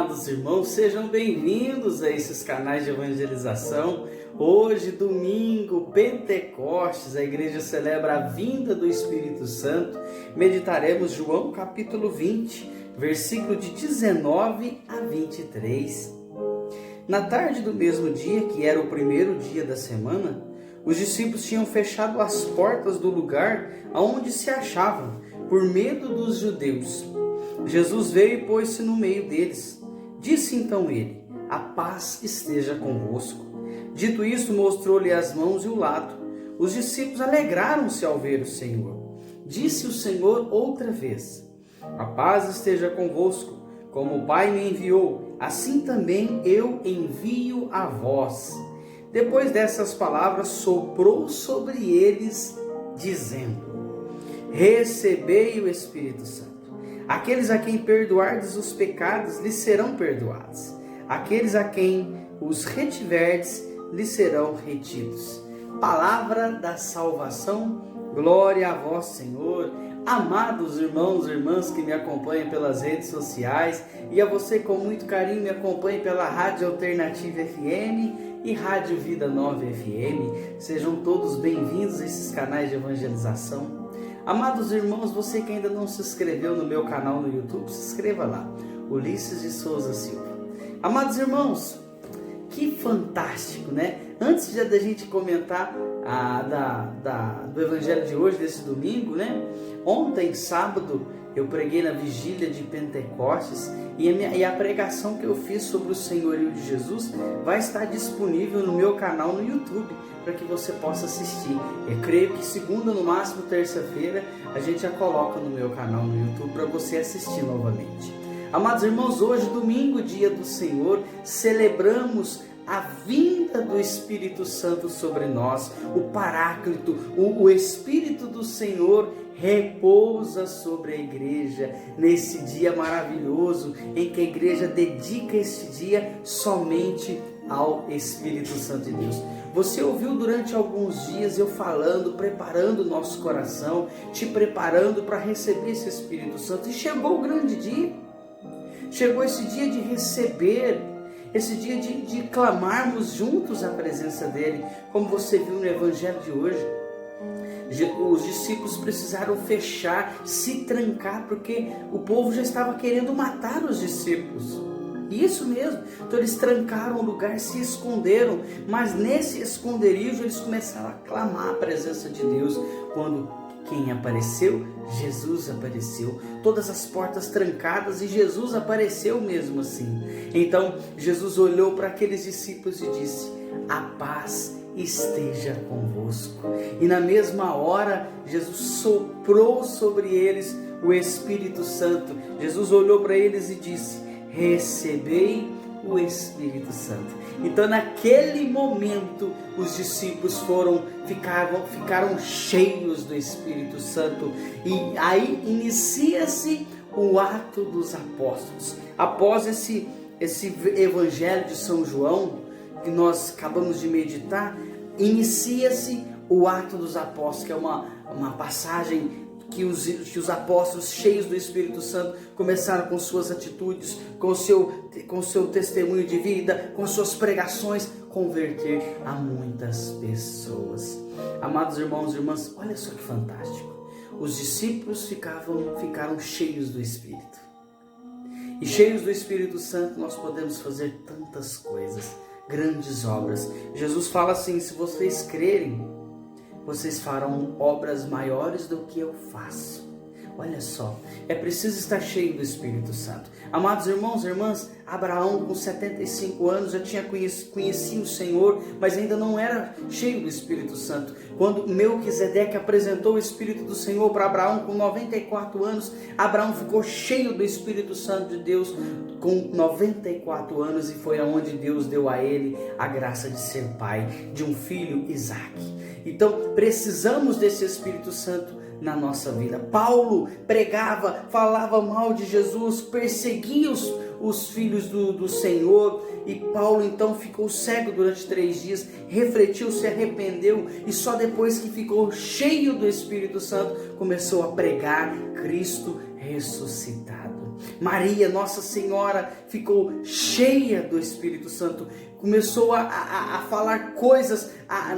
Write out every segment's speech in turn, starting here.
amados irmãos, sejam bem-vindos a esses canais de evangelização. Hoje, domingo, Pentecostes, a igreja celebra a vinda do Espírito Santo. Meditaremos João capítulo 20, versículo de 19 a 23. Na tarde do mesmo dia, que era o primeiro dia da semana, os discípulos tinham fechado as portas do lugar aonde se achavam, por medo dos judeus. Jesus veio e pôs-se no meio deles. Disse então ele: a paz esteja convosco. Dito isso, mostrou-lhe as mãos e o lado. Os discípulos alegraram-se ao ver o Senhor. Disse o Senhor outra vez: a paz esteja convosco. Como o Pai me enviou, assim também eu envio a vós. Depois dessas palavras, soprou sobre eles, dizendo: recebei o Espírito Santo. Aqueles a quem perdoardes os pecados, lhes serão perdoados. Aqueles a quem os retiverdes, lhes serão retidos. Palavra da salvação, glória a vós, Senhor. Amados irmãos e irmãs que me acompanham pelas redes sociais, e a você com muito carinho me acompanha pela Rádio Alternativa FM e Rádio Vida Nova FM. Sejam todos bem-vindos a esses canais de evangelização. Amados irmãos, você que ainda não se inscreveu no meu canal no YouTube, se inscreva lá, Ulisses de Souza Silva. Amados irmãos, que fantástico, né? Antes da gente comentar do evangelho de hoje, desse domingo, né? Ontem, sábado, eu preguei na vigília de Pentecostes e a pregação que eu fiz sobre o senhorio de Jesus vai estar disponível no meu canal no YouTube, para que você possa assistir. Eu creio que segunda, no máximo terça-feira, a gente já coloca no meu canal no YouTube para você assistir novamente. Amados irmãos, hoje, domingo, dia do Senhor, celebramos a vinda do Espírito Santo sobre nós, o Paráclito, o Espírito do Senhor repousa sobre a igreja nesse dia maravilhoso em que a igreja dedica este dia somente ao Espírito Santo de Deus. Você ouviu durante alguns dias eu falando, preparando o nosso coração, te preparando para receber esse Espírito Santo, e chegou o grande dia. Chegou esse dia de receber, esse dia de clamarmos juntos a presença dele, como você viu no evangelho de hoje. Os discípulos precisaram fechar, se trancar, porque o povo já estava querendo matar os discípulos. Isso mesmo, então eles trancaram o lugar, se esconderam, mas nesse esconderijo eles começaram a clamar a presença de Deus. Quando quem apareceu? Jesus apareceu. Todas as portas trancadas e Jesus apareceu mesmo assim. Então Jesus olhou para aqueles discípulos e disse: a paz esteja convosco. E na mesma hora Jesus soprou sobre eles o Espírito Santo. Jesus olhou para eles e disse: recebei o Espírito Santo. Então naquele momento os discípulos ficaram cheios do Espírito Santo, e aí inicia-se o ato dos apóstolos. Após esse evangelho de São João que nós acabamos de meditar, inicia-se o ato dos apóstolos, que é uma passagem que os apóstolos cheios do Espírito Santo começaram com suas atitudes, com seu testemunho de vida, com suas pregações, converter a muitas pessoas. Amados irmãos e irmãs, olha só que fantástico. Os discípulos ficaram cheios do Espírito. E cheios do Espírito Santo nós podemos fazer tantas coisas, grandes obras. Jesus fala assim: se vocês crerem, vocês farão obras maiores do que eu faço. Olha só, é preciso estar cheio do Espírito Santo. Amados irmãos e irmãs, Abraão com 75 anos já tinha conhecido o Senhor, mas ainda não era cheio do Espírito Santo. Quando Melquisedeque apresentou o Espírito do Senhor para Abraão com 94 anos, Abraão ficou cheio do Espírito Santo de Deus com 94 anos, e foi aonde Deus deu a ele a graça de ser pai de um filho, Isaque. Então precisamos desse Espírito Santo na nossa vida. Paulo pregava, falava mal de Jesus, perseguia os filhos do Senhor, e Paulo então ficou cego durante 3 dias, refletiu, se arrependeu, e só depois que ficou cheio do Espírito Santo começou a pregar Cristo ressuscitado. Maria, Nossa Senhora, ficou cheia do Espírito Santo, começou a falar coisas,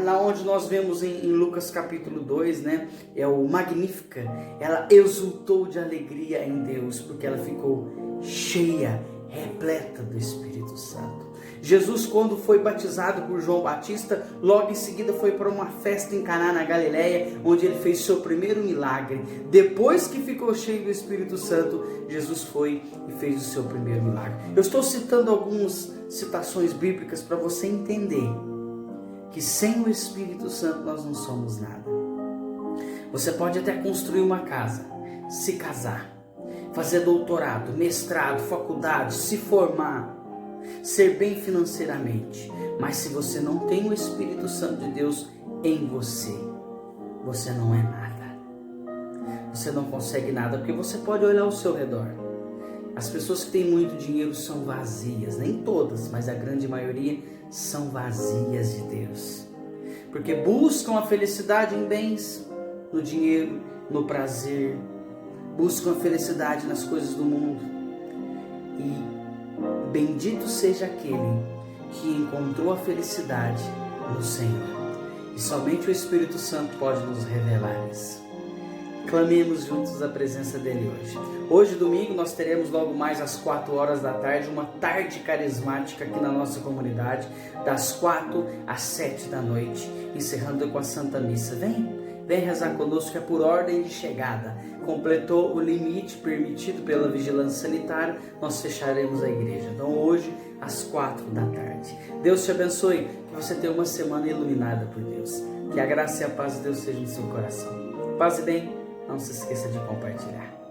na onde nós vemos em Lucas capítulo 2, né? É o Magnífica. Ela exultou de alegria em Deus, porque ela ficou cheia, repleta do Espírito Santo. Jesus, quando foi batizado por João Batista, logo em seguida foi para uma festa em Caná, na Galileia, onde ele fez seu primeiro milagre. Depois que ficou cheio do Espírito Santo, Jesus foi e fez o seu primeiro milagre. Eu estou citando algumas citações bíblicas para você entender que sem o Espírito Santo nós não somos nada. Você pode até construir uma casa, se casar, fazer doutorado, mestrado, faculdade, se formar, ser bem financeiramente, mas se você não tem o Espírito Santo de Deus em você, você não é nada. Você não consegue nada, porque você pode olhar ao seu redor. As pessoas que têm muito dinheiro são vazias, nem todas, mas a grande maioria são vazias de Deus, porque buscam a felicidade em bens, no dinheiro, no prazer, buscam a felicidade nas coisas do mundo. E bendito seja aquele que encontrou a felicidade no Senhor. E somente o Espírito Santo pode nos revelar isso. Clamemos juntos a presença dele hoje. Hoje, domingo, nós teremos logo mais às 4 horas da tarde, uma tarde carismática aqui na nossa comunidade, das 4 às 7 da noite, encerrando com a Santa Missa. Vem rezar conosco, que é por ordem de chegada. Completou o limite permitido pela vigilância sanitária, nós fecharemos a igreja. Então hoje, às 4 da tarde. Deus te abençoe, que você tenha uma semana iluminada por Deus. Que a graça e a paz de Deus sejam no seu coração. Paz e bem, não se esqueça de compartilhar.